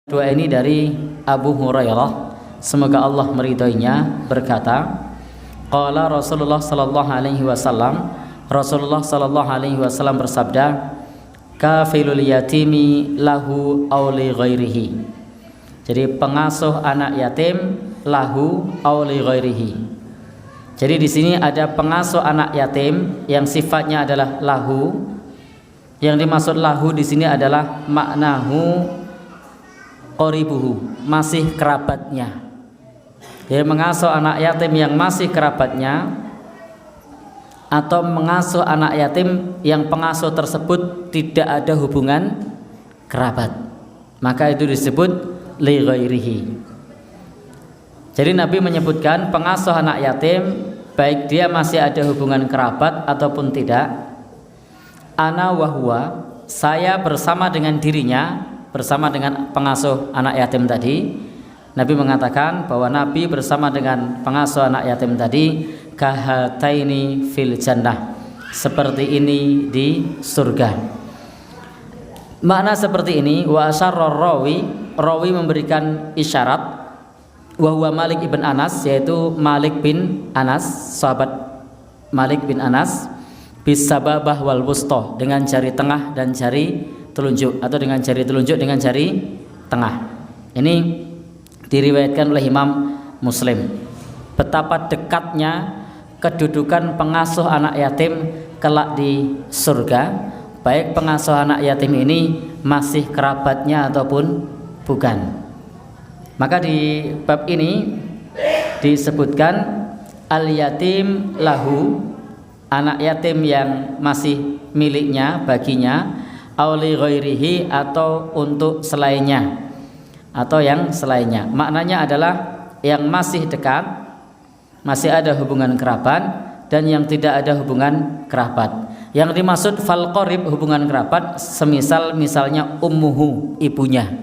Dua ini dari Abu Hurairah, semoga Allah meridhoinya, berkata, qala Rasulullah sallallahu alaihi wasallam, Rasulullah sallallahu alaihi wasallam bersabda, kafilul yatimi lahu aw li ghairihi. Jadi pengasuh anak yatim lahu aw li ghairihi. Jadi di sini ada pengasuh anak yatim yang sifatnya adalah lahu. Yang dimaksud lahu di sini adalah maknahu qoribuhu, masih kerabatnya. Jadi mengasuh anak yatim yang masih kerabatnya, atau mengasuh anak yatim yang pengasuh tersebut tidak ada hubungan kerabat, maka itu disebut li ghairihi. Jadi Nabi menyebutkan pengasuh anak yatim, baik dia masih ada hubungan kerabat ataupun tidak, ana wahwa, saya bersama dengan dirinya, bersama dengan pengasuh anak yatim tadi. Nabi mengatakan bahwa Nabi bersama dengan pengasuh anak yatim tadi kahataini fil jannah, seperti ini di surga. Makna seperti ini, wa asyarrar rawi memberikan isyarat, wa huwa Malik ibn Anas, yaitu Malik bin Anas, sahabat Malik bin Anas, bis sababah wal wusta, dengan jari tengah dan jari telunjuk, atau dengan jari telunjuk dengan jari tengah. Ini diriwayatkan oleh Imam Muslim. Betapa dekatnya kedudukan pengasuh anak yatim kelak di surga, baik pengasuh anak yatim ini masih kerabatnya ataupun bukan. Maka di bab ini disebutkan al yatim lahu, anak yatim yang masih miliknya, baginya, auli ghairihi, atau untuk selainnya, atau yang selainnya. Maknanya adalah yang masih dekat, masih ada hubungan kerabat, dan yang tidak ada hubungan kerabat. Yang dimaksud fal qarib, hubungan kerabat, misalnya ummuhu, ibunya.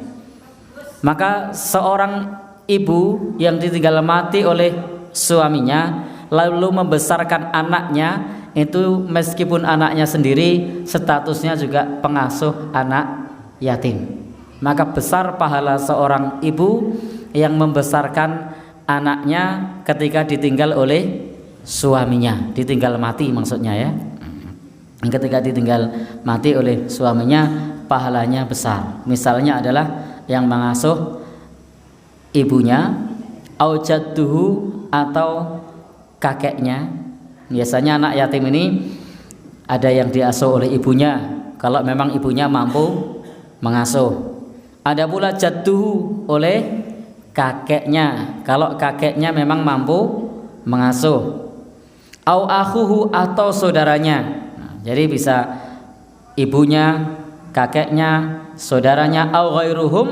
Maka seorang ibu yang ditinggal mati oleh suaminya lalu membesarkan anaknya, itu meskipun anaknya sendiri statusnya juga pengasuh anak yatim. Maka besar pahala seorang ibu yang membesarkan anaknya ketika ditinggal oleh suaminya, ditinggal mati maksudnya ya. Ketika ditinggal mati oleh suaminya, pahalanya besar. Misalnya adalah yang mengasuh ibunya, au jadduhu, atau kakeknya. Biasanya anak yatim ini ada yang diasuh oleh ibunya, kalau memang ibunya mampu mengasuh. Ada pula jadduhu, oleh kakeknya, kalau kakeknya memang mampu mengasuh. Au akhuhu, atau saudaranya. Jadi bisa ibunya, kakeknya, saudaranya, au ghairuhum,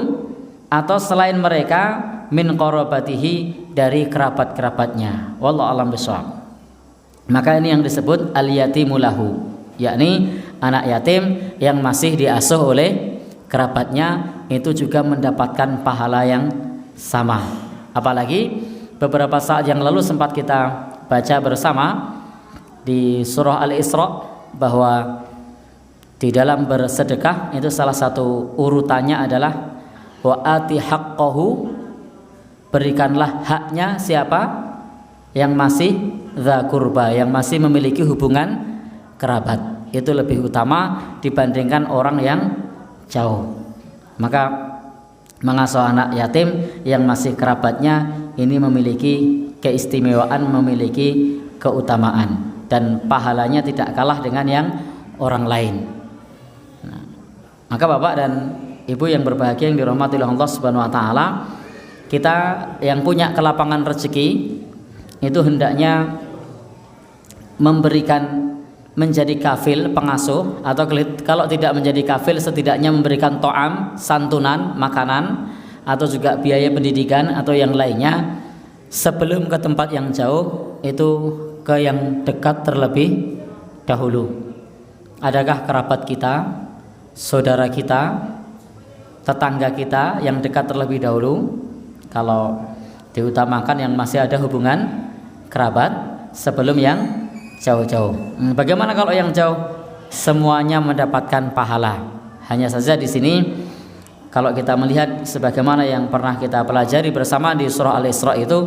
atau selain mereka, min qarabatihi, dari kerabat-kerabatnya. Wallahu a'lam bishawab. Maka ini yang disebut al-yatimu lahu, yakni anak yatim yang masih diasuh oleh kerabatnya, itu juga mendapatkan pahala yang sama. Apalagi beberapa saat yang lalu sempat kita baca bersama di surah Al-Isra bahwa di dalam bersedekah itu salah satu urutannya adalah wa ati haqqahu, berikanlah haknya siapa? Yang masih dza qurba, yang masih memiliki hubungan kerabat. Itu lebih utama dibandingkan orang yang jauh. Maka mengasuh anak yatim yang masih kerabatnya ini memiliki keistimewaan, memiliki keutamaan, dan pahalanya tidak kalah dengan yang orang lain. Nah, maka Bapak dan Ibu yang berbahagia, yang dirahmati oleh Allah Subhanahu wa taala, kita yang punya kelapangan rezeki itu hendaknya memberikan, menjadi kafil pengasuh, atau kalau tidak menjadi kafil setidaknya memberikan to'am, santunan, makanan, atau juga biaya pendidikan atau yang lainnya sebelum ke tempat yang jauh, itu ke yang dekat terlebih dahulu. Adakah kerabat kita, saudara kita, tetangga kita yang dekat terlebih dahulu? Kalau diutamakan yang masih ada hubungan kerabat sebelum yang jauh-jauh. Bagaimana kalau yang jauh? Semuanya mendapatkan pahala. Hanya saja di sini kalau kita melihat sebagaimana yang pernah kita pelajari bersama di surah Al-Isra itu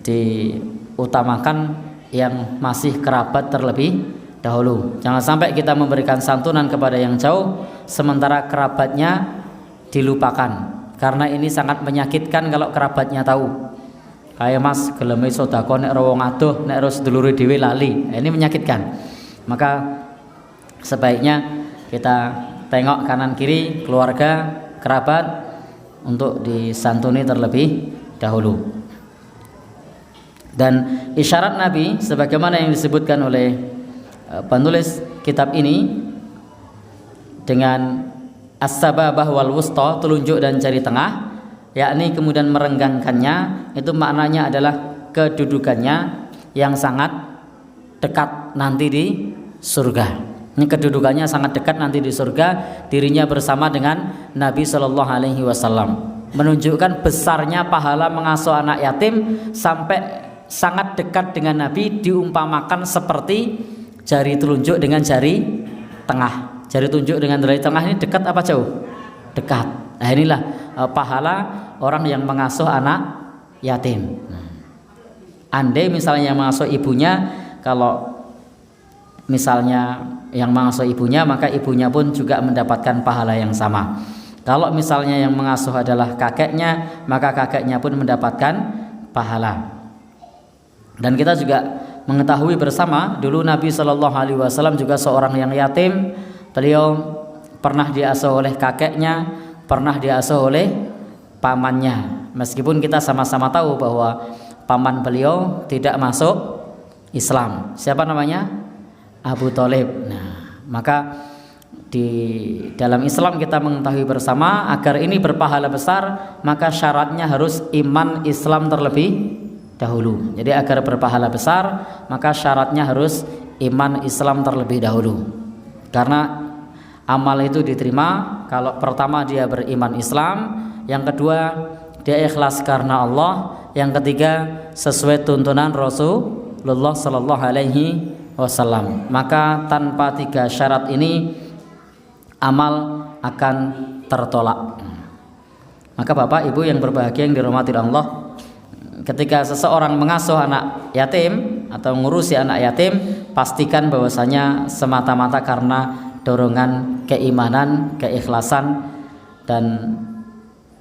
diutamakan yang masih kerabat terlebih dahulu. Jangan sampai kita memberikan santunan kepada yang jauh sementara kerabatnya dilupakan, karena ini sangat menyakitkan kalau kerabatnya tahu. Kayak Mas geleme sedekah nek wong adoh nek terus dulure dhewe lali. Ini menyakitkan. Maka sebaiknya kita tengok kanan kiri keluarga, kerabat untuk disantuni terlebih dahulu. Dan isyarat Nabi sebagaimana yang disebutkan oleh penulis kitab ini dengan as-sababah wal wusta, telunjuk dan jari tengah, yakni kemudian merenggangkannya, itu maknanya adalah kedudukannya yang sangat dekat nanti di surga. Ini kedudukannya sangat dekat nanti di surga, dirinya bersama dengan Nabi Shallallahu Alaihi Wasallam, menunjukkan besarnya pahala mengasuh anak yatim sampai sangat dekat dengan Nabi, diumpamakan seperti jari telunjuk dengan jari tengah. Jari telunjuk dengan jari tengah ini dekat apa jauh? Dekat. Nah inilah pahala orang yang mengasuh anak yatim. Andai misalnya yang mengasuh ibunya, kalau misalnya yang mengasuh ibunya, maka ibunya pun juga mendapatkan pahala yang sama. Kalau misalnya yang mengasuh adalah kakeknya, maka kakeknya pun mendapatkan pahala. Dan kita juga mengetahui bersama, dulu Nabi Shallallahu Alaihi Wasallam juga seorang yang yatim. Beliau pernah diasuh oleh kakeknya, pernah diasuh oleh pamannya. Meskipun kita sama-sama tahu bahwa paman beliau tidak masuk Islam. Siapa namanya? Abu Thalib. Nah, maka di dalam Islam kita mengetahui bersama, agar ini berpahala besar, maka syaratnya harus iman Islam terlebih dahulu. Jadi agar berpahala besar, maka syaratnya harus iman Islam terlebih dahulu. Karena amal itu diterima kalau pertama dia beriman Islam, yang kedua dia ikhlas karena Allah, yang ketiga sesuai tuntunan Rasulullah Sallallahu Alaihi Wasallam. Maka tanpa tiga syarat ini amal akan tertolak. Maka Bapak Ibu yang berbahagia yang dirahmati Allah, ketika seseorang mengasuh anak yatim atau mengurusi anak yatim, pastikan bahwasanya semata-mata karena dorongan keimanan, keikhlasan. Dan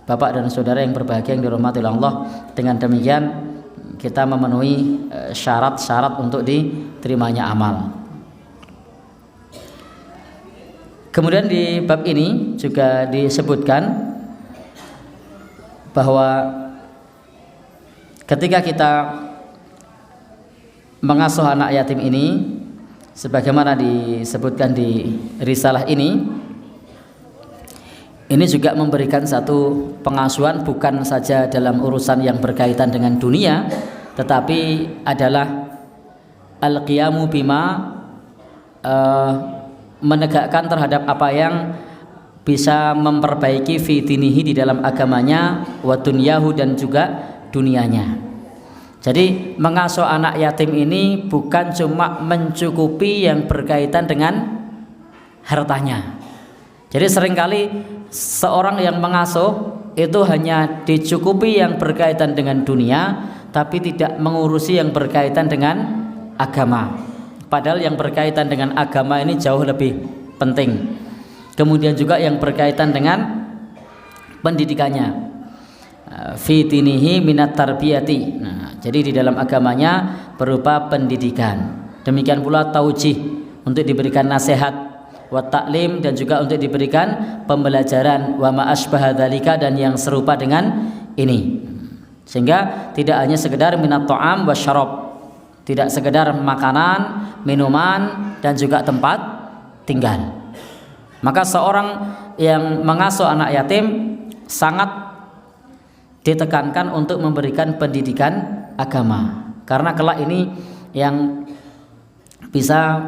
Bapak dan Saudara yang berbahagia yang dirahmati Allah, dengan demikian kita memenuhi syarat-syarat untuk diterimanya amal. Kemudian di bab ini juga disebutkan bahwa ketika kita mengasuh anak yatim ini, sebagaimana disebutkan di risalah ini juga memberikan satu pengasuhan bukan saja dalam urusan yang berkaitan dengan dunia, tetapi adalah al-qiyamu bima, menegakkan terhadap apa yang bisa memperbaiki fi dinihi, di dalam agamanya, wa dunyahu, dan juga dunianya. Jadi mengasuh anak yatim ini bukan cuma mencukupi yang berkaitan dengan hartanya. Jadi seringkali seorang yang mengasuh itu hanya dicukupi yang berkaitan dengan dunia, tapi tidak mengurusi yang berkaitan dengan agama. Padahal yang berkaitan dengan agama ini jauh lebih penting. Kemudian juga yang berkaitan dengan pendidikannya, fi dinihi minat tarbiyati. Nah, jadi di dalam agamanya berupa pendidikan. Demikian pula taujih, untuk diberikan nasihat, wa ta'lim, dan juga untuk diberikan pembelajaran, wa ma asbaha dzalika, dan yang serupa dengan ini. Sehingga tidak hanya sekedar minat ta'am wa syarab, tidak sekedar makanan, minuman, dan juga tempat tinggal. Maka seorang yang mengasuh anak yatim sangat ditekankan untuk memberikan pendidikan agama, karena kelak ini yang bisa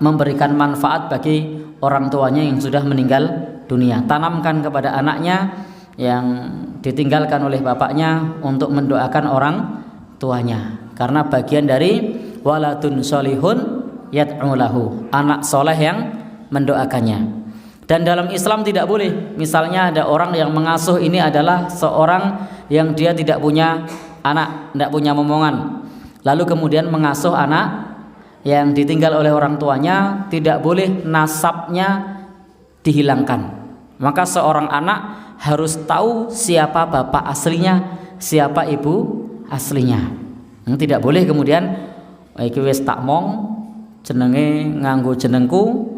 memberikan manfaat bagi orang tuanya yang sudah meninggal dunia. Tanamkan kepada anaknya yang ditinggalkan oleh bapaknya untuk mendoakan orang tuanya, karena bagian dari waladun solihun yad'u lahu, anak soleh yang mendoakannya. Dan dalam Islam tidak boleh, misalnya ada orang yang mengasuh, ini adalah seorang yang dia tidak punya anak, tidak punya momongan, lalu kemudian mengasuh anak yang ditinggal oleh orang tuanya, tidak boleh nasabnya dihilangkan. Maka seorang anak harus tahu siapa bapak aslinya, siapa ibu aslinya. Tidak boleh kemudian iki wis tak mong jenenge nganggo jenengku,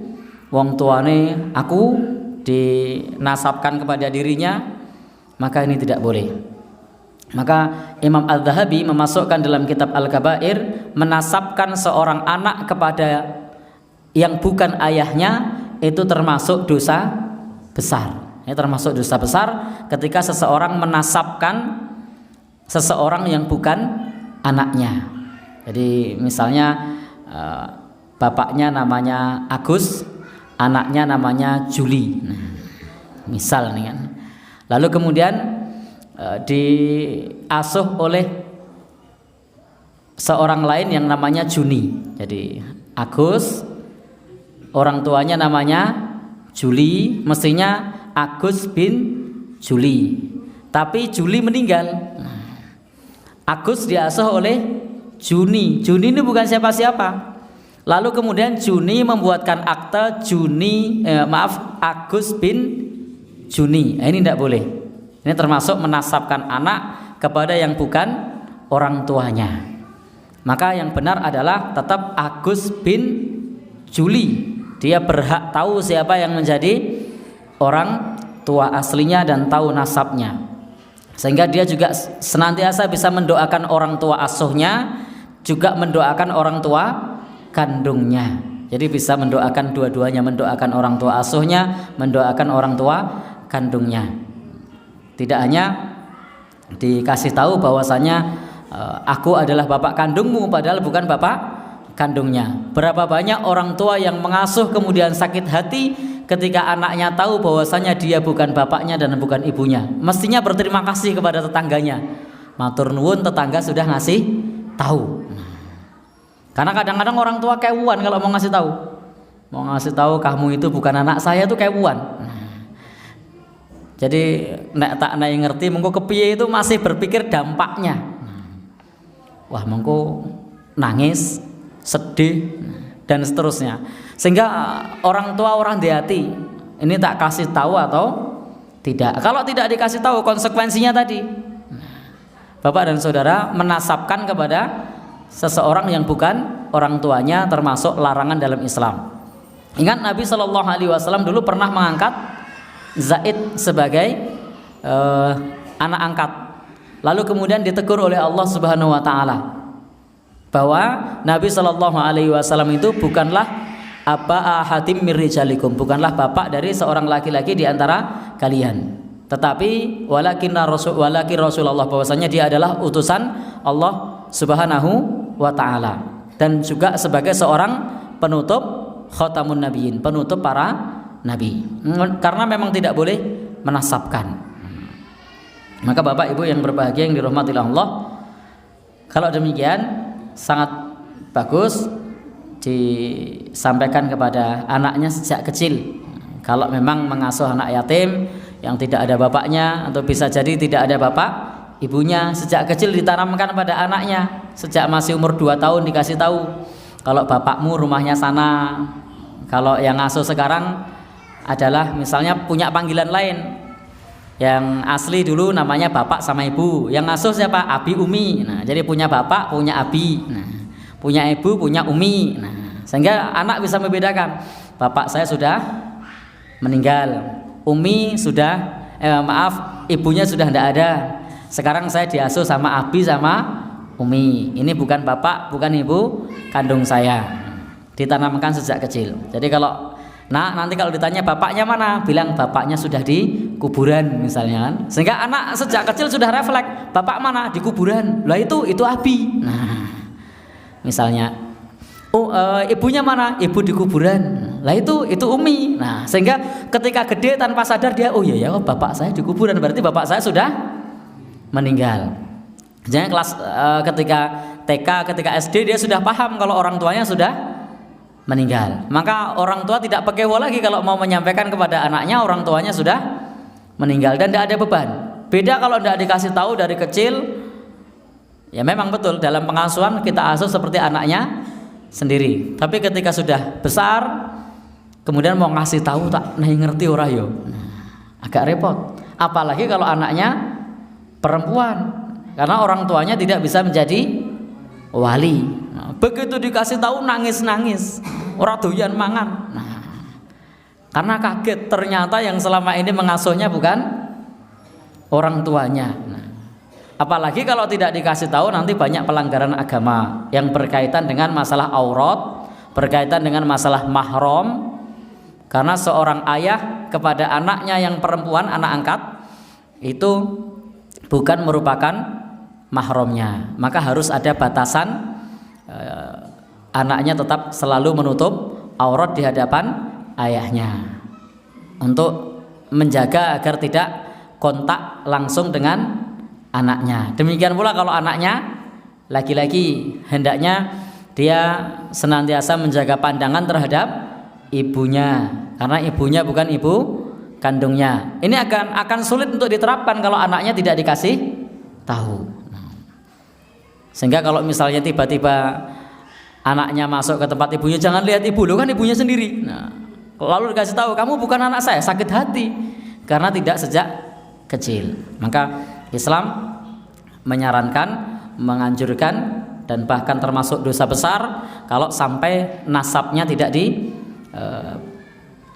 wong tuane aku, dinasabkan kepada dirinya, maka ini tidak boleh. Maka Imam Al-Dhahabi memasukkan dalam kitab Al-Kabair, menasabkan seorang anak kepada yang bukan ayahnya itu termasuk dosa besar. Ini termasuk dosa besar ketika seseorang menasabkan seseorang yang bukan anaknya. Jadi misalnya bapaknya namanya Agus, anaknya namanya Juli, misal nih kan. Lalu kemudian diasuh oleh seorang lain yang namanya Juni. Jadi Agus, orang tuanya namanya Juli, mestinya Agus bin Juli, tapi Juli meninggal. Agus diasuh oleh Juni. Juni ini bukan siapa-siapa. Lalu kemudian Juni membuatkan akte Agus bin Juni. Ini tidak boleh. Ini termasuk menasabkan anak kepada yang bukan orang tuanya. Maka yang benar adalah tetap Agus bin Juli. Dia berhak tahu siapa yang menjadi orang tua aslinya dan tahu nasabnya, sehingga dia juga senantiasa bisa mendoakan orang tua asuhnya, juga mendoakan orang tua kandungnya. Jadi bisa mendoakan dua-duanya, mendoakan orang tua asuhnya, mendoakan orang tua kandungnya. Tidak hanya dikasih tahu bahwasanya aku adalah bapak kandungmu, padahal bukan bapak kandungnya. Berapa banyak orang tua yang mengasuh kemudian sakit hati ketika anaknya tahu bahwasanya dia bukan bapaknya dan bukan ibunya. Mestinya berterima kasih kepada tetangganya. Matur nuwun, tetangga sudah ngasih tahu. Karena kadang-kadang orang tua kewuan kalau mau ngasih tahu. Mau ngasih tahu kamu itu bukan anak saya, itu kewuan. Jadi nek tak naik ngerti mengko kepiye itu masih berpikir dampaknya. Wah, mengko nangis, sedih dan seterusnya. Sehingga orang tua orang di hati, ini tak kasih tahu atau tidak. Kalau tidak dikasih tahu, konsekuensinya tadi bapak dan saudara menasabkan kepada seseorang yang bukan orang tuanya, termasuk larangan dalam Islam. Ingat Nabi SAW dulu pernah mengangkat Zaid sebagai anak angkat. Lalu kemudian ditegur oleh Allah Subhanahu wa taala bahwa Nabi SAW itu bukanlah aba ahadim mirrijalikum, bukanlah bapak dari seorang laki-laki di antara kalian, tetapi walakin Rasulullah, bahwasanya dia adalah utusan Allah Subhanahu wa taala, dan juga sebagai seorang penutup khatamun nabiyyin, penutup para nabi. Karena memang tidak boleh menasabkan. Maka bapak ibu yang berbahagia yang dirahmati Allah, kalau demikian sangat bagus disampaikan kepada anaknya sejak kecil. Kalau memang mengasuh anak yatim yang tidak ada bapaknya, atau bisa jadi tidak ada bapak ibunya, sejak kecil ditanamkan pada anaknya. Sejak masih umur 2 tahun dikasih tahu, kalau bapakmu rumahnya sana. Kalau yang ngasuh sekarang adalah misalnya punya panggilan lain. Yang asli dulu namanya bapak sama ibu, yang ngasuh siapa? Abi Umi. Nah, jadi punya bapak, punya abi. Nah, punya ibu, punya umi. Nah, sehingga anak bisa membedakan, bapak saya sudah meninggal, umi sudah ibunya sudah tidak ada. Sekarang saya diasuh sama abi sama umi. Ini bukan bapak, bukan ibu kandung saya. Ditanamkan sejak kecil. Jadi kalau nanti kalau ditanya bapaknya mana, bilang bapaknya sudah di kuburan misalnya kan. Sehingga anak sejak kecil sudah refleks, bapak mana? Di kuburan. Lah itu abi. Nah, misalnya ibunya mana? Ibu di kuburan. Lah itu umi. Nah, sehingga ketika gede tanpa sadar dia, oh iya ya, bapak saya di kuburan, berarti bapak saya sudah meninggal. Jangan kelas ketika TK, ketika SD dia sudah paham kalau orang tuanya sudah meninggal. Maka orang tua tidak pekewo lagi kalau mau menyampaikan kepada anaknya orang tuanya sudah meninggal dan tidak ada beban. Beda kalau tidak dikasih tahu dari kecil. Ya memang betul dalam pengasuhan kita asuh seperti anaknya sendiri. Tapi ketika sudah besar kemudian mau ngasih tahu tak ngerti ora yo. Agak repot. Apalagi kalau anaknya perempuan. Karena orang tuanya tidak bisa menjadi wali. Begitu dikasih tahu nangis-nangis, ora doyan mangan. Karena kaget ternyata yang selama ini mengasuhnya bukan orang tuanya. Apalagi kalau tidak dikasih tahu nanti banyak pelanggaran agama yang berkaitan dengan masalah aurat, berkaitan dengan masalah mahram. Karena seorang ayah kepada anaknya yang perempuan, anak angkat itu bukan merupakan mahramnya, maka harus ada batasan. Anaknya tetap selalu menutup aurat di hadapan ayahnya untuk menjaga agar tidak kontak langsung dengan anaknya. Demikian pula kalau anaknya laki-laki, hendaknya dia senantiasa menjaga pandangan terhadap ibunya, karena ibunya bukan ibu kandungnya. Ini akan sulit untuk diterapkan kalau anaknya tidak dikasih tahu. Sehingga kalau misalnya tiba-tiba anaknya masuk ke tempat ibunya, jangan lihat ibu, lo kan ibunya sendiri. Lalu dikasih tahu, kamu bukan anak saya, sakit hati karena tidak sejak kecil. Maka Islam menyarankan, menganjurkan dan bahkan termasuk dosa besar kalau sampai nasabnya tidak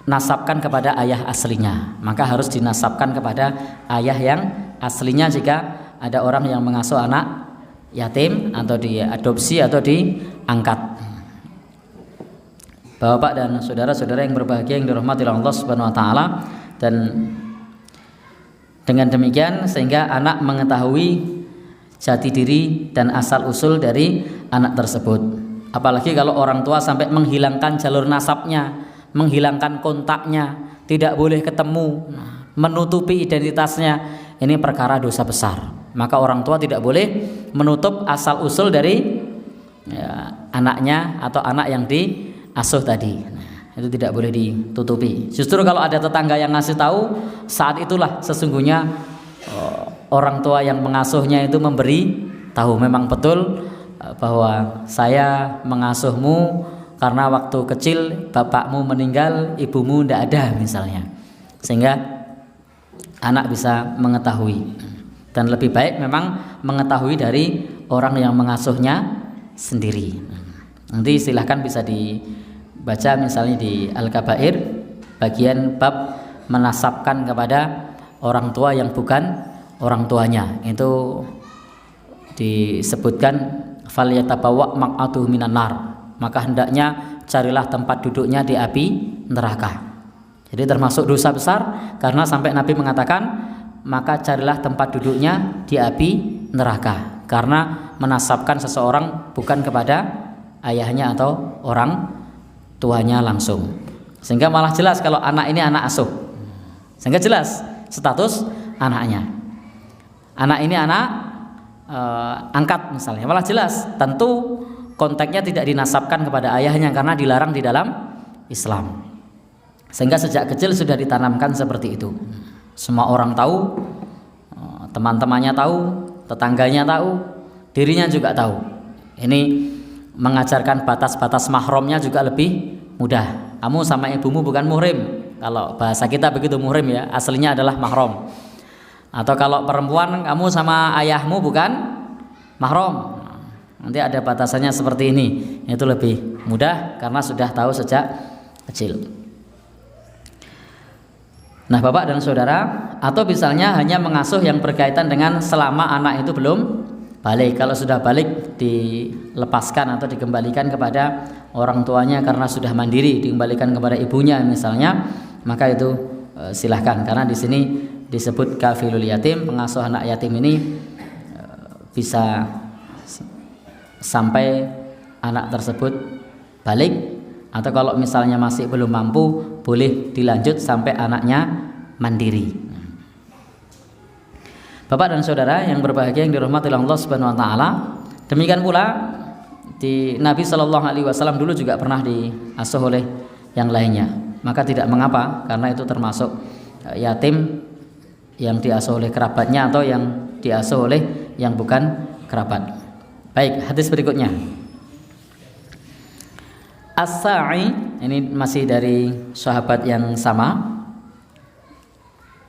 dinasabkan kepada ayah aslinya. Maka harus dinasabkan kepada ayah yang aslinya jika ada orang yang mengasuh anak yatim atau diadopsi atau diangkat. Bapak dan saudara-saudara yang berbahagia yang dirahmati Allah Subhanahu wa taala, dan dengan demikian sehingga anak mengetahui jati diri dan asal usul dari anak tersebut. Apalagi kalau orang tua sampai menghilangkan jalur nasabnya, menghilangkan kontaknya, tidak boleh ketemu, menutupi identitasnya, ini perkara dosa besar. Maka orang tua tidak boleh menutup asal usul dari anaknya atau anak yang diasuh tadi. Itu tidak boleh ditutupi. Justru kalau ada tetangga yang ngasih tahu, saat itulah sesungguhnya orang tua yang mengasuhnya itu memberi tahu memang betul bahwa saya mengasuhmu karena waktu kecil bapakmu meninggal, ibumu tidak ada misalnya, sehingga anak bisa mengetahui. Dan lebih baik memang mengetahui dari orang yang mengasuhnya sendiri. Nanti silahkan bisa dibaca misalnya di Al-Kabair bagian bab menasabkan kepada orang tua yang bukan orang tuanya. Itu disebutkan falyatabawa maq'atuhu minan nar, maka hendaknya carilah tempat duduknya di api neraka. Jadi termasuk dosa besar karena sampai Nabi mengatakan maka carilah tempat duduknya di api neraka, karena menasabkan seseorang bukan kepada ayahnya atau orang tuanya langsung. Sehingga malah jelas kalau anak ini anak asuh, sehingga jelas status anaknya. Anak ini anak angkat misalnya, malah jelas tentu konteksnya tidak dinasabkan kepada ayahnya karena dilarang di dalam Islam. Sehingga sejak kecil sudah ditanamkan seperti itu. Semua orang tahu, teman-temannya tahu, tetangganya tahu, dirinya juga tahu. Ini mengajarkan batas-batas mahramnya juga lebih mudah. Kamu sama ibumu bukan muhrim. Kalau bahasa kita begitu muhrim ya, aslinya adalah mahram. Atau kalau perempuan kamu sama ayahmu bukan mahram. Nanti ada batasannya seperti ini. Itu lebih mudah karena sudah tahu sejak kecil. Nah Bapak dan Saudara, atau misalnya hanya mengasuh yang berkaitan dengan selama anak itu belum balik. Kalau sudah balik dilepaskan atau dikembalikan kepada orang tuanya karena sudah mandiri, dikembalikan kepada ibunya misalnya, maka itu silahkan. Karena di sini disebut kafilul yatim, pengasuh anak yatim ini bisa sampai anak tersebut balik, atau kalau misalnya masih belum mampu boleh dilanjut sampai anaknya mandiri. Bapak dan Saudara yang berbahagia yang dirahmati Allah Subhanahu wa taala, demikian pula Nabi Shallallahu Alaihi Wasallam dulu juga pernah diasuh oleh yang lainnya, maka tidak mengapa karena itu termasuk yatim yang diasuh oleh kerabatnya atau yang diasuh oleh yang bukan kerabat. Baik, hadis berikutnya. As-sa'i, ini masih dari sahabat yang sama.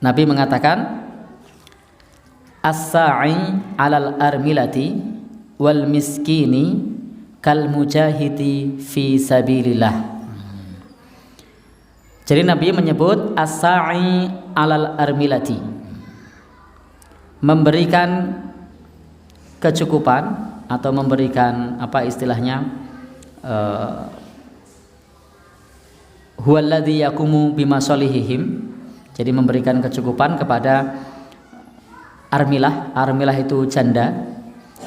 Nabi mengatakan, as-sa'i 'alal armilati wal miskini kal mujahidi fi sabilillah. Jadi Nabi menyebut as-sa'i 'alal armilati, memberikan kecukupan atau memberikan apa istilahnya, huwallazi yaqumu bimasalihihim, jadi memberikan kecukupan kepada armilah. Armilah itu janda.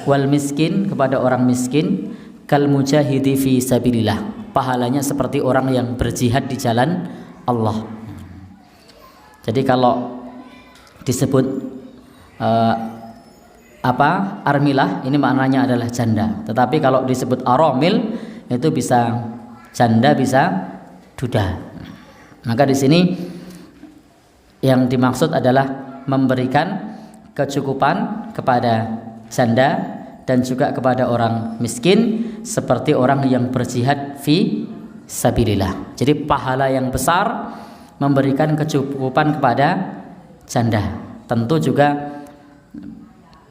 Wal miskin, kepada orang miskin. Kal mujahidi fi sabilillah, pahalanya seperti orang yang berjihad di jalan Allah. Jadi kalau disebut armilah, ini maknanya adalah janda. Tetapi kalau disebut aramil, itu bisa janda, bisa duda. Maka di sini yang dimaksud adalah memberikan kecukupan kepada janda dan juga kepada orang miskin seperti orang yang berjihad fi sabilillah. Jadi pahala yang besar memberikan kecukupan kepada janda. Tentu juga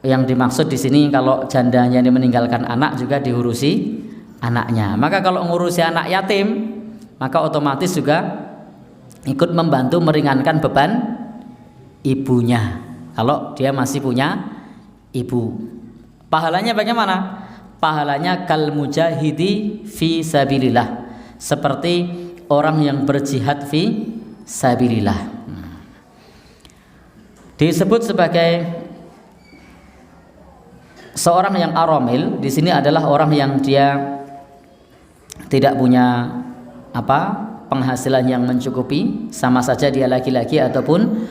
yang dimaksud di sini kalau jandanya ini meninggalkan anak juga diurusi anaknya. Maka kalau ngurusi anak yatim, maka otomatis juga ikut membantu meringankan beban ibunya kalau dia masih punya ibu. Pahalanya bagaimana? Pahalanya kal mujahidi fi sabilillah, seperti orang yang berjihad fi sabilillah. Disebut sebagai seorang yang aramil di sini adalah orang yang dia tidak punya penghasilan yang mencukupi, sama saja dia laki-laki ataupun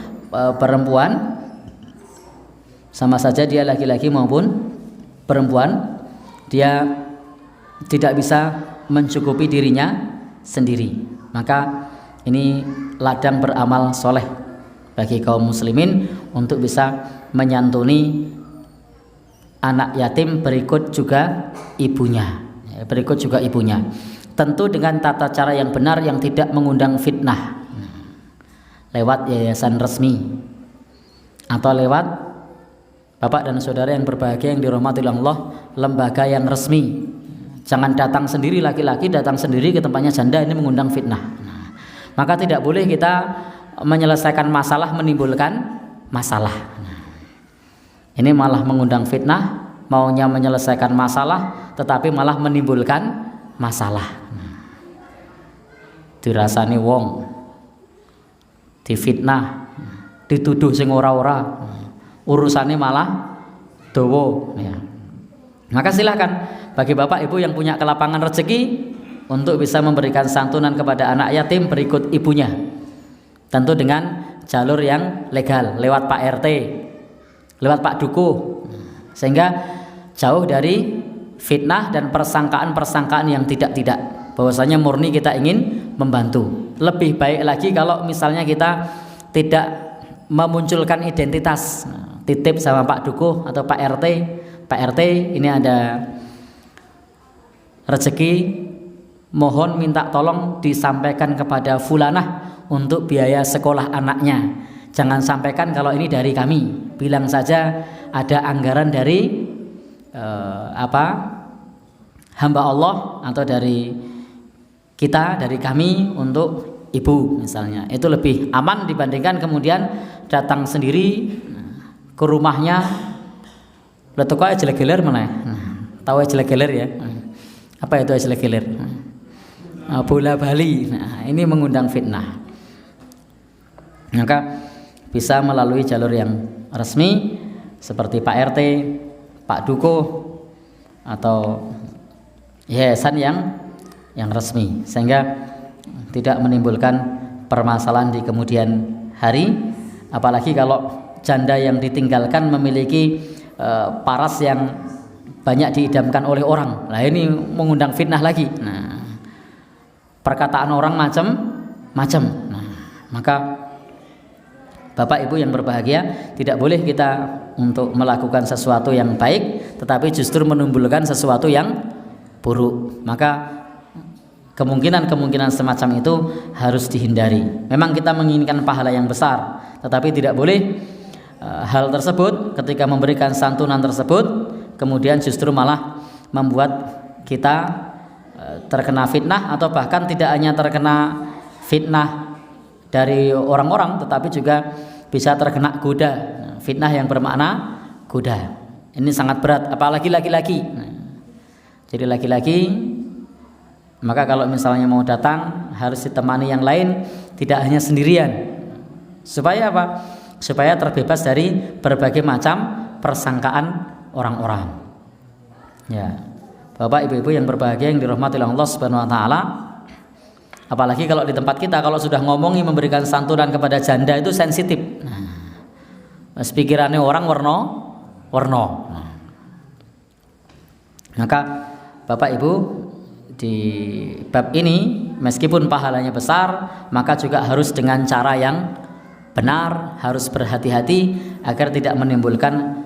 perempuan, sama saja dia laki-laki maupun perempuan, dia tidak bisa mencukupi dirinya sendiri. Maka ini ladang beramal soleh bagi kaum muslimin untuk bisa menyantuni anak yatim berikut juga ibunya, tentu dengan tata cara yang benar yang tidak mengundang fitnah, lewat yayasan resmi atau lewat Bapak dan saudara yang berbahagia yang dirahmati Allah, lembaga yang resmi. Jangan datang sendiri laki-laki, datang sendiri ke tempatnya janda, ini mengundang fitnah. Maka tidak boleh kita menyelesaikan masalah menimbulkan masalah. Ini malah mengundang fitnah, maunya menyelesaikan masalah tetapi malah menimbulkan masalah. Dirasani wong, difitnah, dituduh sing ora-ora, urusannya malah dawa ya. Maka silahkan bagi bapak ibu yang punya kelapangan rezeki untuk bisa memberikan santunan kepada anak yatim berikut ibunya, tentu dengan jalur yang legal, lewat Pak RT, lewat Pak Dukuh, sehingga jauh dari fitnah dan persangkaan-persangkaan yang tidak-tidak, bahwasanya murni kita ingin membantu. Lebih baik lagi kalau misalnya kita tidak memunculkan identitas, titip sama Pak Dukuh atau Pak RT, Pak RT ini ada rezeki, mohon minta tolong disampaikan kepada fulanah untuk biaya sekolah anaknya. Jangan sampaikan kalau ini dari kami, bilang saja ada anggaran dari hamba Allah atau dari kita, dari kami untuk ibu misalnya. Itu lebih aman dibandingkan kemudian datang sendiri ke rumahnya, letuk aja jelek geler mana? Tahu aja jelek geler ya? Apa itu jelek geler? Bola Bali. Nah, ini mengundang fitnah. Maka bisa melalui jalur yang resmi seperti Pak RT, Pak Dukuh atau yayasan yang resmi, sehingga tidak menimbulkan permasalahan di kemudian hari. Apalagi kalau janda yang ditinggalkan memiliki paras yang banyak diidamkan oleh orang. Nah, ini mengundang fitnah lagi. Nah, perkataan orang macam-macam. Nah, maka Bapak Ibu yang berbahagia, tidak boleh kita untuk melakukan sesuatu yang baik tetapi justru menimbulkan sesuatu yang buruk. Maka kemungkinan-kemungkinan semacam itu harus dihindari. Memang kita menginginkan pahala yang besar, tetapi tidak boleh hal tersebut ketika memberikan santunan tersebut kemudian justru malah membuat kita terkena fitnah, atau bahkan tidak hanya terkena fitnah dari orang-orang tetapi juga bisa terkena goda, fitnah yang bermakna goda. Ini sangat berat, apalagi laki-laki. Jadi laki-laki, maka kalau misalnya mau datang harus ditemani yang lain, tidak hanya sendirian. Supaya apa? Supaya terbebas dari berbagai macam persangkaan orang-orang. Ya, Bapak Ibu-ibu yang berbahagia yang dirahmati oleh Allah Subhanahu wa taala. Apalagi kalau di tempat kita, kalau sudah ngomongi memberikan santunan kepada janda itu sensitif. Nah, pikirannya orang warno. Nah, maka Bapak Ibu, di bab ini meskipun pahalanya besar, maka juga harus dengan cara yang benar, harus berhati-hati agar tidak menimbulkan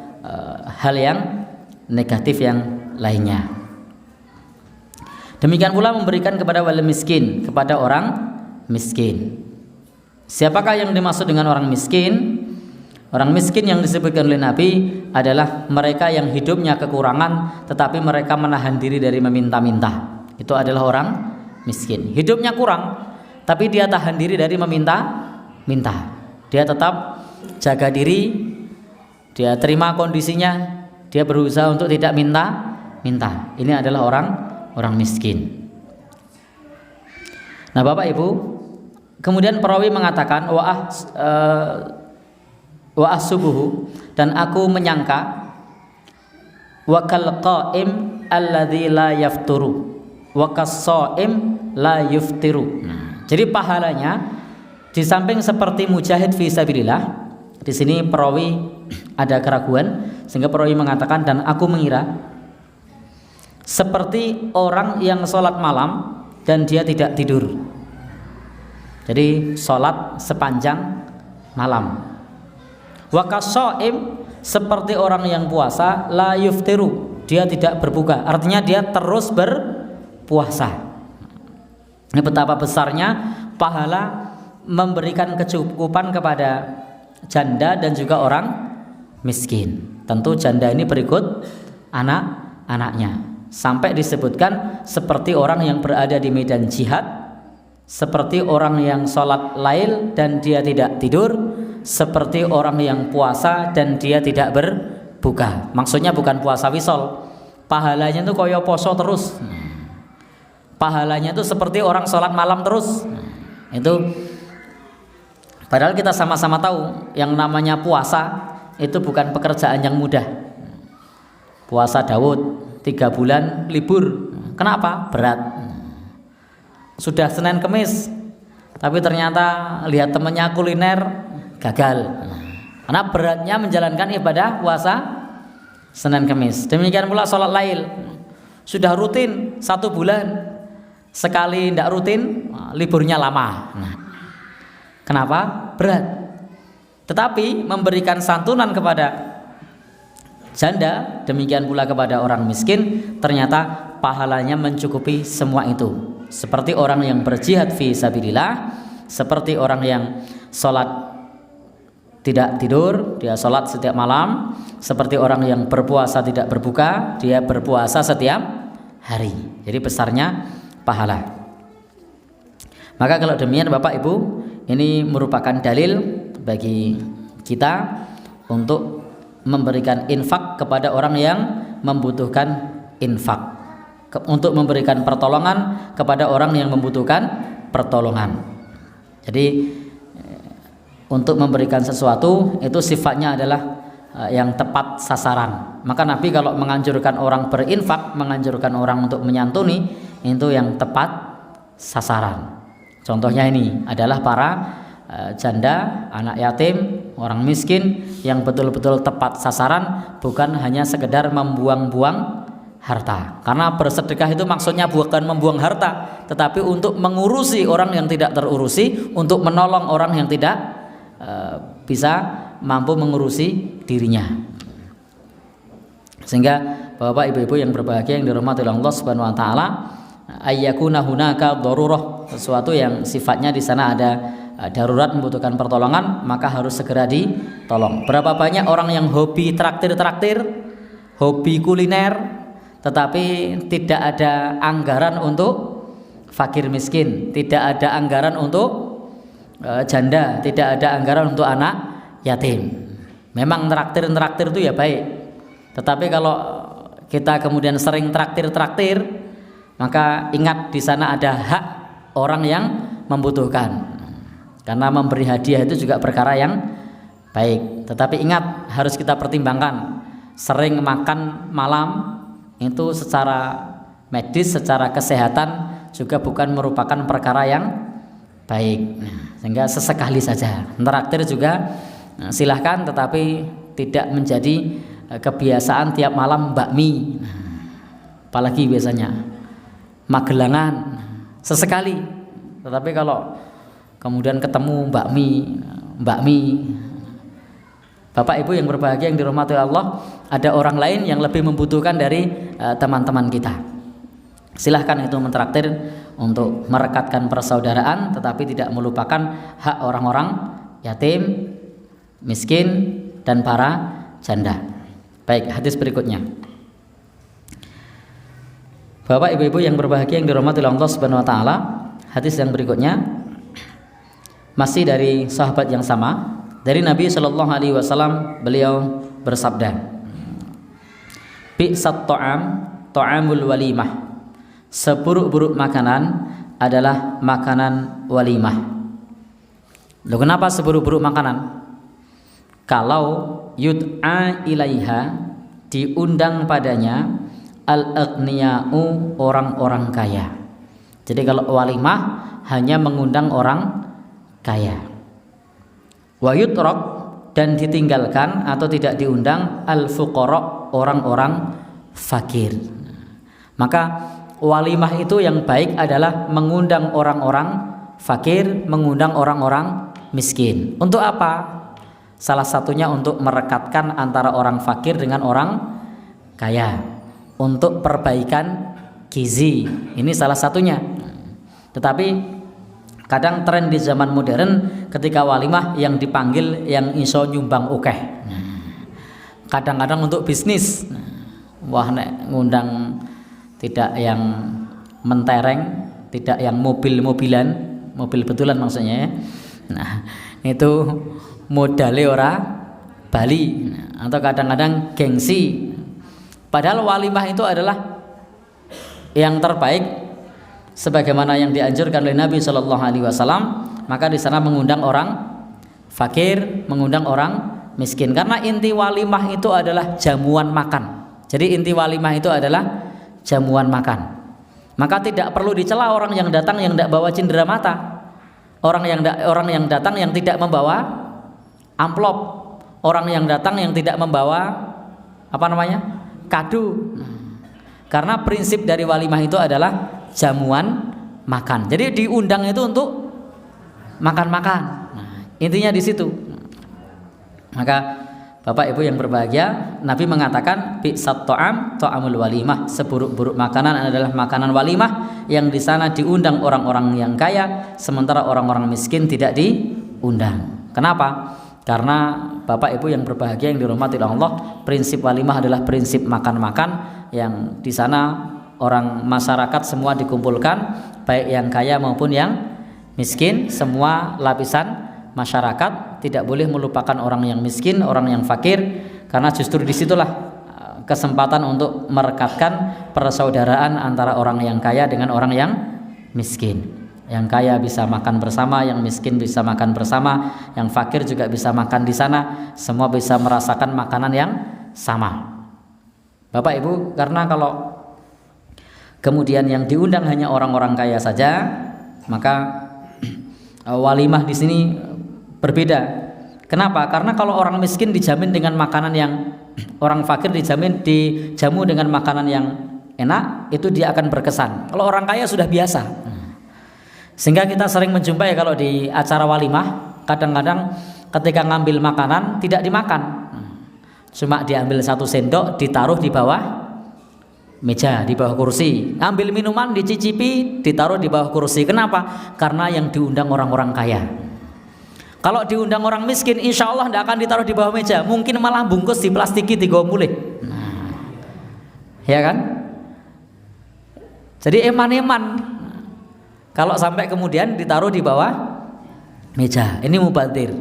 hal yang negatif yang lainnya. Demikian pula memberikan kepada wal miskin, kepada orang miskin. Siapakah yang dimaksud dengan orang miskin? Orang miskin yang disebutkan oleh Nabi adalah mereka yang hidupnya kekurangan tetapi mereka menahan diri dari meminta-minta. Itu adalah orang miskin. Hidupnya kurang tapi dia tahan diri dari meminta-minta. Dia tetap jaga diri, dia terima kondisinya, dia berusaha untuk tidak minta. Ini adalah orang miskin. Nah, Bapak Ibu, kemudian perawi mengatakan wa ahsubuhu, dan aku menyangka wa kal qaim alladzi la yafturu wa kas shaim la yuftiru. Jadi pahalanya di samping seperti mujahid fi sabilillah. Di sini perawi ada keraguan sehingga perawi mengatakan dan aku mengira seperti orang yang sholat malam dan dia tidak tidur. Jadi sholat sepanjang malam. Wa kashaim, seperti orang yang puasa, la yuftiru, dia tidak berbuka. Artinya dia terus berpuasa. Ini betapa besarnya pahala memberikan kecukupan kepada janda dan juga orang miskin. Tentu janda ini berikut anak-anaknya. Sampai disebutkan seperti orang yang berada di medan jihad, seperti orang yang sholat lail dan dia tidak tidur, seperti orang yang puasa dan dia tidak berbuka. Maksudnya bukan puasa wisol, pahalanya itu koyo poso terus, pahalanya itu seperti orang sholat malam terus. Itu padahal kita sama-sama tahu yang namanya puasa itu bukan pekerjaan yang mudah. Puasa Daud 3 bulan libur. Kenapa? Berat. Sudah Senin Kemis tapi ternyata lihat temannya kuliner gagal. Karena beratnya menjalankan ibadah puasa Senin Kemis. Demikian pula sholat lail. Sudah rutin 1 bulan, sekali tidak rutin liburnya lama. Kenapa? Berat. Tetapi memberikan santunan kepada janda, demikian pula kepada orang miskin, ternyata pahalanya mencukupi semua itu. Seperti orang yang berjihad fi sabilillah, seperti orang yang sholat tidak tidur, dia sholat setiap malam, seperti orang yang berpuasa tidak berbuka, dia berpuasa setiap hari. Jadi besarnya pahala. Maka kalau demikian Bapak Ibu, ini merupakan dalil bagi kita untuk memberikan infak kepada orang yang membutuhkan infak, untuk memberikan pertolongan kepada orang yang membutuhkan pertolongan. Jadi untuk memberikan sesuatu itu sifatnya adalah yang tepat sasaran. Maka Nabi kalau menganjurkan orang berinfak, menganjurkan orang untuk menyantuni, itu yang tepat sasaran. Contohnya ini adalah para janda, anak yatim, orang miskin yang betul-betul tepat sasaran, bukan hanya sekedar membuang-buang harta. Karena bersedekah itu maksudnya bukan membuang harta, tetapi untuk mengurusi orang yang tidak terurusi, untuk menolong orang yang tidak bisa mampu mengurusi dirinya. Sehingga Bapak Ibu-ibu yang berbahagia yang dirahmati oleh Allah Subhanahu wa taala, ayyakuna hunaka darurah, sesuatu yang sifatnya di sana ada darurat membutuhkan pertolongan, maka harus segera ditolong. Berapa banyak orang yang hobi traktir-traktir, hobi kuliner, tetapi tidak ada anggaran untuk fakir miskin, tidak ada anggaran untuk janda, tidak ada anggaran untuk anak yatim. Memang traktir-traktir itu ya baik, tetapi kalau kita kemudian sering traktir-traktir, maka ingat di sana ada hak orang yang membutuhkan. Karena memberi hadiah itu juga perkara yang baik. Tetapi ingat, harus kita pertimbangkan. Sering makan malam itu secara medis, secara kesehatan juga bukan merupakan perkara yang baik. Sehingga sesekali saja. Traktir juga silahkan, tetapi tidak menjadi kebiasaan tiap malam bakmi. Apalagi biasanya Magelangan sesekali. Tetapi kalau kemudian ketemu bakmi, Bapak Ibu yang berbahagia yang dirahmati Allah, ada orang lain yang lebih membutuhkan dari teman-teman kita. Silahkan itu mentraktir untuk merekatkan persaudaraan, tetapi tidak melupakan hak orang-orang yatim, miskin, dan para janda. Baik, hadis berikutnya. Bapak Ibu-ibu yang berbahagia yang dirahmati Allah Subhanahu wa taala, hadis yang berikutnya masih dari sahabat yang sama, dari Nabi Shallallahu alaihi wasallam, beliau bersabda, bi'sat ta'amul walimah, seburuk-buruk makanan adalah makanan walimah. Loh, kenapa seburuk-buruk makanan? Kalau yud'a ilaiha, diundang padanya al-aghniya'u, orang-orang kaya. Jadi kalau walimah hanya mengundang orang kaya. Wa yutrak, dan ditinggalkan atau tidak diundang al-fuqara, orang-orang fakir. Maka walimah itu yang baik adalah mengundang orang-orang fakir, mengundang orang-orang miskin. Untuk apa? Salah satunya untuk merekatkan antara orang fakir dengan orang kaya, untuk perbaikan gizi. Ini salah satunya. Tetapi kadang tren di zaman modern, ketika walimah yang dipanggil yang iso nyumbang akeh. Kadang-kadang untuk bisnis. Wah, nek ngundang tidak yang mentereng, tidak yang mobil-mobilan, mobil betulan maksudnya ya. Nah, itu modale ora bali, atau kadang-kadang gengsi. Padahal walimah itu adalah yang terbaik sebagaimana yang dianjurkan oleh Nabi Shallallahu alaihi wasallam. Maka di sana mengundang orang fakir, mengundang orang miskin, karena inti walimah itu adalah jamuan makan. Jadi inti walimah itu adalah jamuan makan. Maka tidak perlu dicela orang yang datang yang tidak bawa cindera mata, orang yang datang yang tidak membawa amplop, orang yang datang yang tidak membawa kado. Karena prinsip dari walimah itu adalah jamuan makan. Jadi diundang itu untuk makan-makan. Intinya di situ. Maka Bapak Ibu yang berbahagia, Nabi mengatakan bi'sat ta'amul walimah, seburuk-buruk makanan adalah makanan walimah yang di sana diundang orang-orang yang kaya, sementara orang-orang miskin tidak diundang. Kenapa? Karena Bapak Ibu yang berbahagia yang dirahmati Allah, prinsip walimah adalah prinsip makan-makan yang di sana orang masyarakat semua dikumpulkan, baik yang kaya maupun yang miskin, semua lapisan masyarakat. Tidak boleh melupakan orang yang miskin, orang yang fakir, karena justru disitulah kesempatan untuk merekatkan persaudaraan antara orang yang kaya dengan orang yang miskin. Yang kaya bisa makan bersama, yang miskin bisa makan bersama, yang fakir juga bisa makan di sana, semua bisa merasakan makanan yang sama. Bapak Ibu, karena kalau kemudian yang diundang hanya orang-orang kaya saja, maka walimah di sini berbeda. Kenapa? Karena kalau orang miskin dijamin dengan makanan yang, orang fakir dijamu dengan makanan yang enak, itu dia akan berkesan. Kalau orang kaya sudah biasa. Sehingga kita sering menjumpai kalau di acara walimah, kadang-kadang ketika ngambil makanan tidak dimakan, cuma diambil 1 sendok ditaruh di bawah meja, di bawah kursi. Ngambil minuman dicicipi ditaruh di bawah kursi. Kenapa? Karena yang diundang orang-orang kaya. Kalau diundang orang miskin, insya Allah tidak akan ditaruh di bawah meja, mungkin malah bungkus di plastiki digawa mulih. Ya kan? Jadi eman-eman kalau sampai kemudian ditaruh di bawah meja. Ini mubadzir.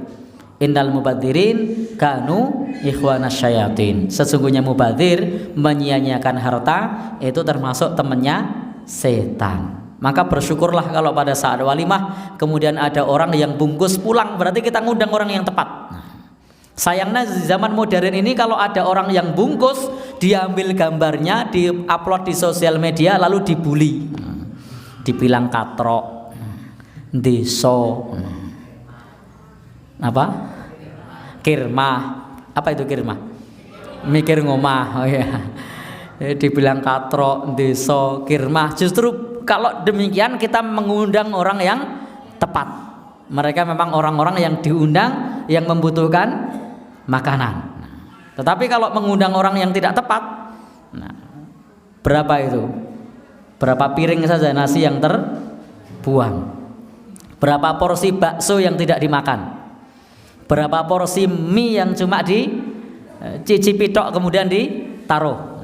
Innal mubadzirin kanu ikhwanas syayatin. Sesungguhnya mubadzir, menyia-nyiakan harta, itu termasuk temannya setan. Maka bersyukurlah kalau pada saat walimah kemudian ada orang yang bungkus pulang, berarti kita ngundang orang yang tepat. Sayangnya di zaman modern ini kalau ada orang yang bungkus, diambil gambarnya, diupload di sosial media, lalu dibully, dibilang katrok, deso, apa? Kirmah. Apa itu kirmah? Mikir ngomah. Oh ya. Dibilang katrok, deso, kirmah. Justru kalau demikian kita mengundang orang yang tepat. Mereka memang orang-orang yang diundang yang membutuhkan makanan. Tetapi kalau mengundang orang yang tidak tepat, nah, berapa itu? Berapa piring saja nasi yang terbuang? Berapa porsi bakso yang tidak dimakan? Berapa porsi mie yang cuma dicicipi tok kemudian ditaruh?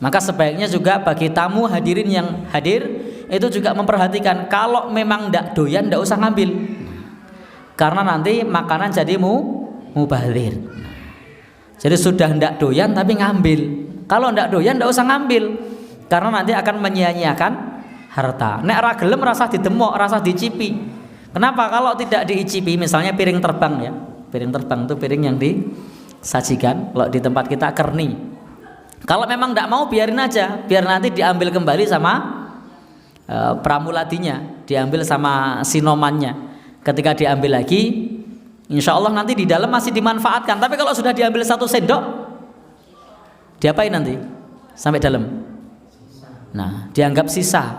Maka sebaiknya juga bagi tamu hadirin yang hadir itu juga memperhatikan, kalau memang tidak doyan tidak usah ngambil, karena nanti makanan jadi mubadzir. Jadi sudah tidak doyan tapi ngambil. Kalau tidak doyan tidak usah ngambil, karena nanti akan menyia-nyiakan harta. Nek ra gelem rasa ditemok, rasa dicipi. Kenapa? Kalau tidak diicipi, misalnya piring terbang ya, piring terbang itu piring yang disajikan. Kalau di tempat kita kerni. Kalau memang tidak mau biarin aja, biar nanti diambil kembali sama pramuladinya, diambil sama sinomannya. Ketika diambil lagi, insya Allah nanti di dalam masih dimanfaatkan. Tapi kalau sudah diambil 1 sendok, diapain nanti sampai dalam? Nah, dianggap sisa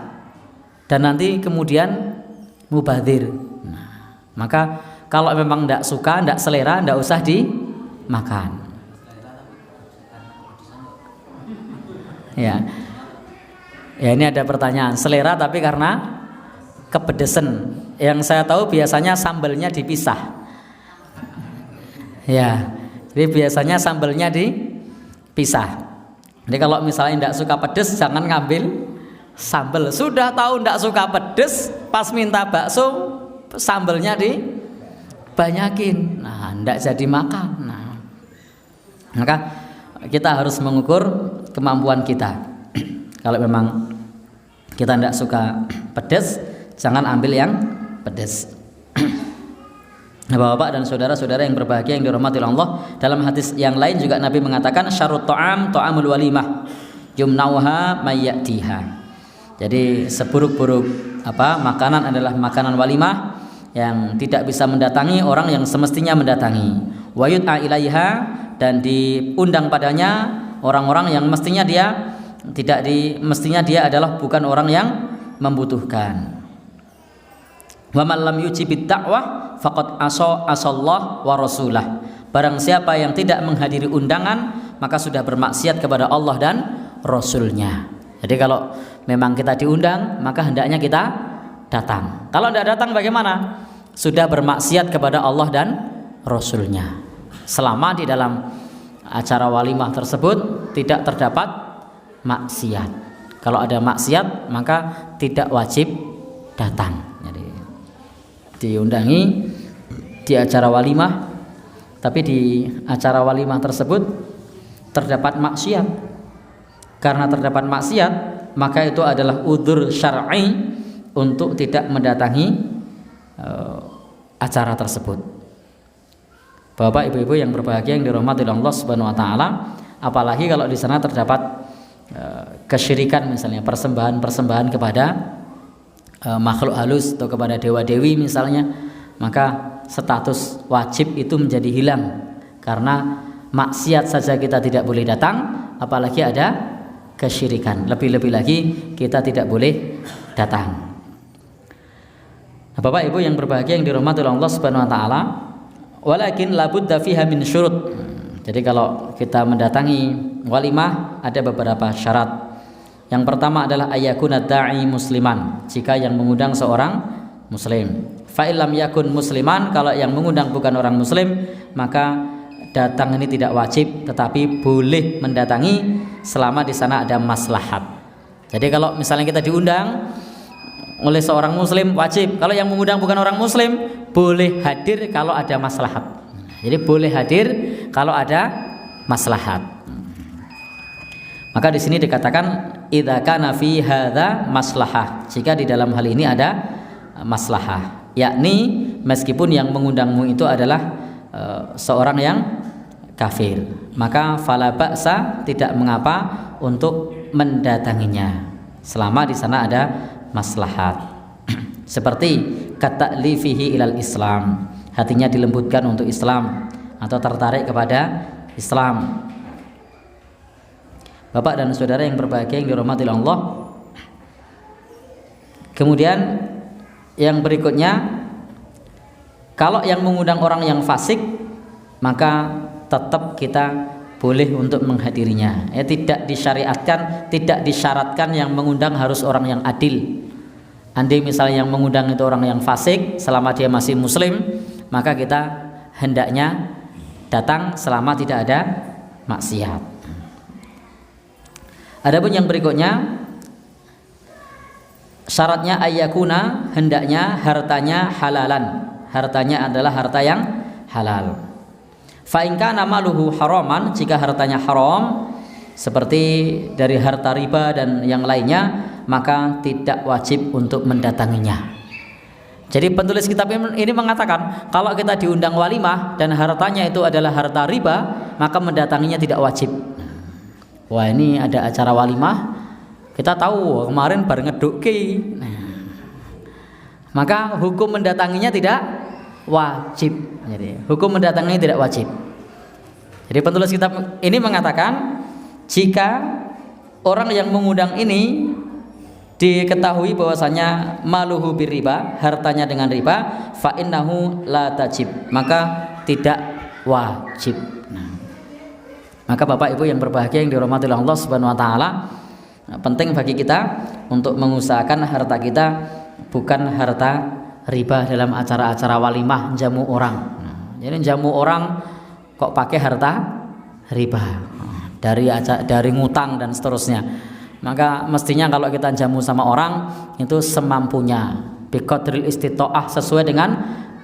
dan nanti kemudian mubadzir. Nah, maka kalau memang tidak suka, tidak selera, tidak usah dimakan. Ya, ini ada pertanyaan, selera tapi karena kepedesan. Yang saya tahu biasanya sambalnya dipisah. Ya, jadi biasanya sambalnya dipisah. Jadi kalau misalnya tidak suka pedes, jangan ngambil sambal. Sudah tahu tidak suka pedes, pas minta bakso sambalnya dibanyakin. Nah, tidak jadi makan. Nah, maka kita harus mengukur kemampuan kita. Kalau memang kita tidak suka pedas, jangan ambil yang pedas. Bapak-bapak dan saudara-saudara yang berbahagia yang dirahmati Allah, dalam hadis yang lain juga Nabi mengatakan syarrut ta'am ta'amul walimah yumnauha mayyatiha. Jadi seburuk-buruk makanan adalah makanan walimah yang tidak bisa mendatangi orang yang semestinya mendatangi. Wa yud'a ilaiha, dan diundang padanya orang-orang yang mestinya dia adalah bukan orang yang membutuhkan. Wa man lam yujibid da'wah faqad asallah wa rasulah. Barang siapa yang tidak menghadiri undangan, maka sudah bermaksiat kepada Allah dan Rasulnya. Jadi kalau memang kita diundang, maka hendaknya kita datang. Kalau tidak datang bagaimana? Sudah bermaksiat kepada Allah dan Rasulnya. Selama di dalam acara walimah tersebut tidak terdapat maksiat. Kalau ada maksiat maka tidak wajib datang. Jadi diundangi di acara walimah, tapi di acara walimah tersebut terdapat maksiat. Karena terdapat maksiat, maka itu adalah udzur syar'i untuk tidak mendatangi acara tersebut. Bapak ibu-ibu yang berbahagia yang dirahmati Allah Subhanahu wa taala, apalagi kalau di sana terdapat kesyirikan, misalnya persembahan-persembahan kepada makhluk halus atau kepada dewa-dewi misalnya, maka status wajib itu menjadi hilang. Karena maksiat saja kita tidak boleh datang, apalagi ada kesyirikan. Lebih-lebih lagi kita tidak boleh datang. Nah, Bapak Ibu yang berbahagia yang dirahmati oleh Allah Subhanahu wa taala, walakin labudda fiha min syurut. Jadi kalau kita mendatangi walimah ada beberapa syarat. Yang pertama adalah ayyakuna da'i musliman, jika yang mengundang seorang muslim. Fa illam yakun musliman, kalau yang mengundang bukan orang muslim, maka datang ini tidak wajib, tetapi boleh mendatangi selama di sana ada maslahat. Jadi kalau misalnya kita diundang oleh seorang muslim wajib, kalau yang mengundang bukan orang muslim boleh hadir kalau ada maslahat. Jadi boleh hadir kalau ada maslahat. Maka di sini dikatakan idza kana fi hadza maslahah, jika di dalam hal ini ada maslahah, yakni meskipun yang mengundangmu itu adalah seorang yang kafir, maka fala ba'sa, tidak mengapa untuk mendatanginya selama di sana ada maslahat. Seperti kata'lifihi ilal Islam, hatinya dilembutkan untuk Islam atau tertarik kepada Islam. Bapak dan saudara yang berbahagia yang dirahmati Allah. Kemudian yang berikutnya, kalau yang mengundang orang yang fasik, maka tetap kita boleh untuk menghadirinya. Tidak disyariatkan, tidak disyaratkan yang mengundang harus orang yang adil. Andai misalnya yang mengundang itu orang yang fasik, selama dia masih muslim, maka kita hendaknya datang selama tidak ada maksiat. Adapun yang berikutnya, syaratnya ayyakuna, hendaknya hartanya halalan, hartanya adalah harta yang halal. Fa in kana maluhu haraman, jika hartanya haram seperti dari harta riba dan yang lainnya, maka tidak wajib untuk mendatanginya. Jadi penulis kitab ini mengatakan kalau kita diundang walimah dan hartanya itu adalah harta riba, maka mendatanginya tidak wajib. Wah, ini ada acara walimah, kita tahu kemarin bareng ngeduki, maka hukum mendatanginya tidak wajib. Jadi hukum mendatanginya tidak wajib. Jadi penulis kitab ini mengatakan jika orang yang mengundang ini diketahui bahwasanya maluhu birriba, hartanya dengan riba, fa innahu la tajib, maka tidak wajib. Maka Bapak Ibu yang berbahagia yang dirahmati Allah Subhanahu wa taala, penting bagi kita untuk mengusahakan harta kita bukan harta riba dalam acara-acara walimah jamu orang. Jadi jamu orang kok pakai harta riba, dari ngutang dan seterusnya. Maka mestinya kalau kita jamu sama orang itu semampunya, biqadril istita'ah, sesuai dengan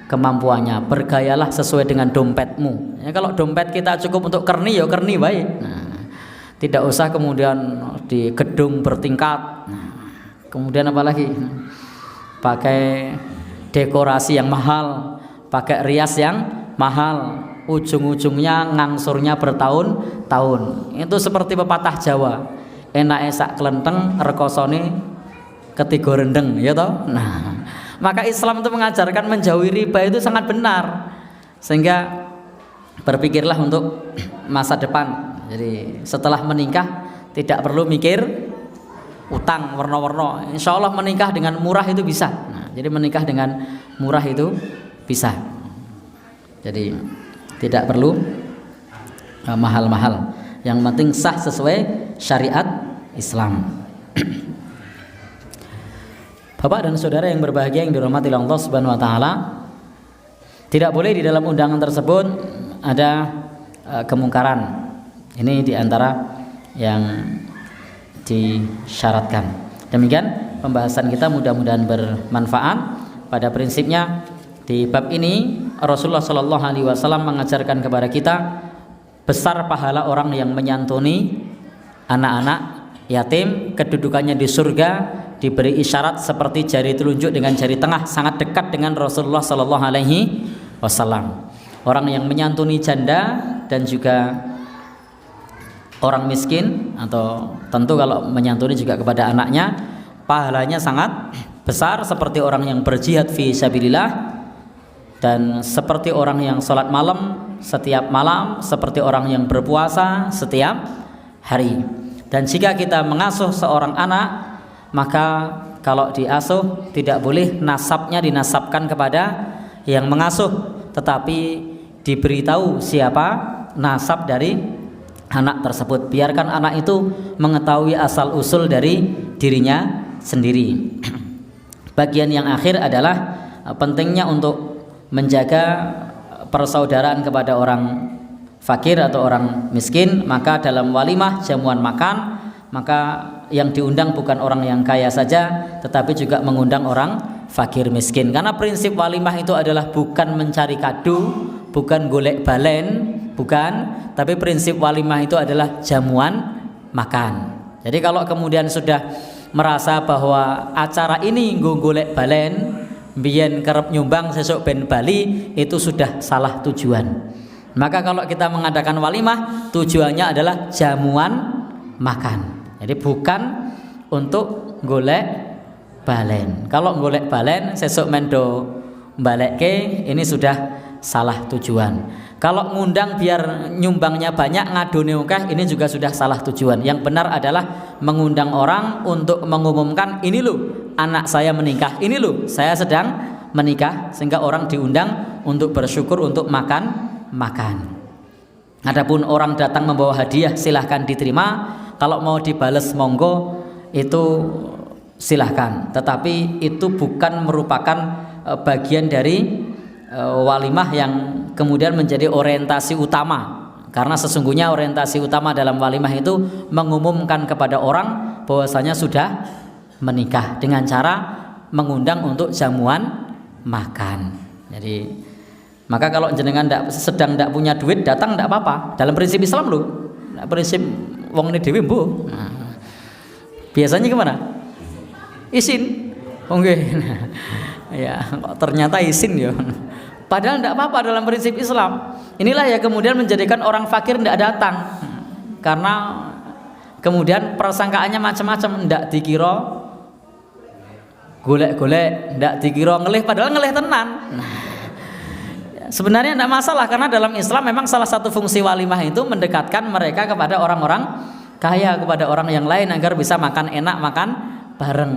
kemampuannya, bergayalah sesuai dengan dompetmu. Ya, kalau dompet kita cukup untuk kerni, ya kerni baik. Tidak usah kemudian di gedung bertingkat. Kemudian apalagi pakai dekorasi yang mahal, pakai rias yang mahal, ujung-ujungnya ngangsurnya bertahun-tahun. Itu seperti pepatah Jawa, enak sak kelenteng rekosone ketiga rendeng, ya toh. Maka Islam itu mengajarkan menjauhi riba itu sangat benar, sehingga berpikirlah untuk masa depan. Jadi setelah menikah tidak perlu mikir utang warna-warna. Insya Allah menikah dengan murah itu bisa. Jadi menikah dengan murah itu bisa. Jadi tidak perlu mahal-mahal. Yang penting sah sesuai syariat Islam. Bapak dan saudara yang berbahagia yang dirahmati Allah Subhanahu wa taala, tidak boleh di dalam undangan tersebut ada kemungkaran. Ini diantara yang disyaratkan. Demikian pembahasan kita, mudah-mudahan bermanfaat. Pada prinsipnya di bab ini Rasulullah Shallallahu Alaihi Wasallam mengajarkan kepada kita besar pahala orang yang menyantuni anak-anak yatim, kedudukannya di surga, diberi isyarat seperti jari telunjuk dengan jari tengah, sangat dekat dengan Rasulullah Shallallahu Alaihi Wasallam. Orang yang menyantuni janda dan juga orang miskin, atau tentu kalau menyantuni juga kepada anaknya, pahalanya sangat besar seperti orang yang berjihad fi sabilillah, dan seperti orang yang sholat malam setiap malam, seperti orang yang berpuasa setiap hari. Dan jika kita mengasuh seorang anak, maka kalau diasuh tidak boleh nasabnya dinasabkan kepada yang mengasuh, tetapi diberitahu siapa nasab dari anak tersebut. Biarkan anak itu mengetahui asal usul dari dirinya sendiri. Bagian yang akhir adalah pentingnya untuk menjaga persaudaraan kepada orang fakir atau orang miskin. Maka dalam walimah jamuan makan, maka yang diundang bukan orang yang kaya saja, tetapi juga mengundang orang fakir miskin. Karena prinsip walimah itu adalah bukan mencari kado, bukan golek balen, bukan, tapi prinsip walimah itu adalah jamuan makan. Jadi kalau kemudian sudah merasa bahwa acara ini nggo golek balen, biyen kerep nyumbang sesuk ben bali, itu sudah salah tujuan. Maka kalau kita mengadakan walimah, tujuannya adalah jamuan makan. Jadi bukan untuk golek balen. Kalau golek balen sesuk mendo balekke, ini sudah salah tujuan. Kalau ngundang biar nyumbangnya banyak, ngadone akeh, ini juga sudah salah tujuan. Yang benar adalah mengundang orang untuk mengumumkan, ini loh anak saya menikah, ini loh saya sedang menikah, sehingga orang diundang untuk bersyukur, untuk makan. Adapun orang datang membawa hadiah, silahkan diterima. Kalau mau dibales monggo, itu silahkan. Tetapi itu bukan merupakan bagian dari walimah yang kemudian menjadi orientasi utama. Karena sesungguhnya orientasi utama dalam walimah itu mengumumkan kepada orang bahwasanya sudah menikah dengan cara mengundang untuk jamuan makan. Jadi maka kalau jenengan sedang tidak punya duit, datang tidak apa-apa. Dalam prinsip Islam loh, prinsip wong ini dewi mbuh. Biasanya gimana? Izin. Oke. Ya, ternyata izin ya. Padahal tidak apa-apa dalam prinsip Islam. Inilah ya kemudian menjadikan orang fakir tidak datang. Karena kemudian persangkaannya macam-macam, tidak dikira golek-golek, tidak dikira ngelih, padahal ngelih tenan. Sebenarnya tidak masalah, karena dalam Islam memang salah satu fungsi walimah itu mendekatkan mereka kepada orang-orang kaya, kepada orang yang lain agar bisa makan enak, makan bareng.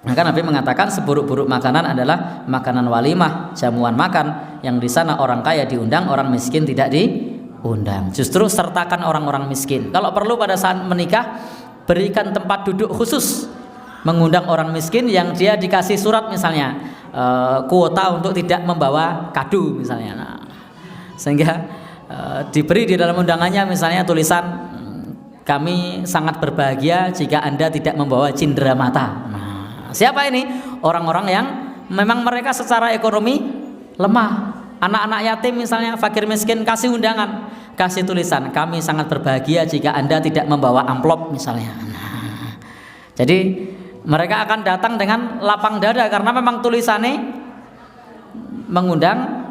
Maka Nabi mengatakan seburuk-buruk makanan adalah makanan walimah, jamuan makan, yang di sana orang kaya diundang, orang miskin tidak diundang. Justru sertakan orang-orang miskin. Kalau perlu pada saat menikah, berikan tempat duduk khusus, mengundang orang miskin yang dia dikasih surat misalnya kuota untuk tidak membawa kado misalnya. Nah, sehingga diberi di dalam undangannya misalnya tulisan, kami sangat berbahagia jika Anda tidak membawa cindera mata. Nah, siapa ini? Orang-orang yang memang mereka secara ekonomi lemah, anak-anak yatim misalnya, fakir miskin, kasih undangan, kasih tulisan, kami sangat berbahagia jika Anda tidak membawa amplop misalnya. Nah, jadi mereka akan datang dengan lapang dada karena memang tulisannya mengundang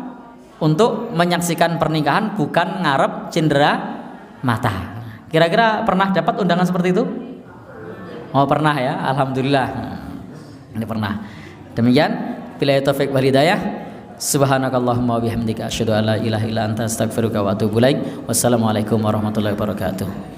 untuk menyaksikan pernikahan, bukan ngarep cindera mata. Kira-kira pernah dapat undangan seperti itu? Oh pernah ya, alhamdulillah. Ini pernah. Demikian, billahi taufik wal hidayah. Subhanakallahumma wa bihamdika asyhadu an la ilaha illa anta astaghfiruka wa atubu ilaik. Wassalamualaikum warahmatullahi wabarakatuh.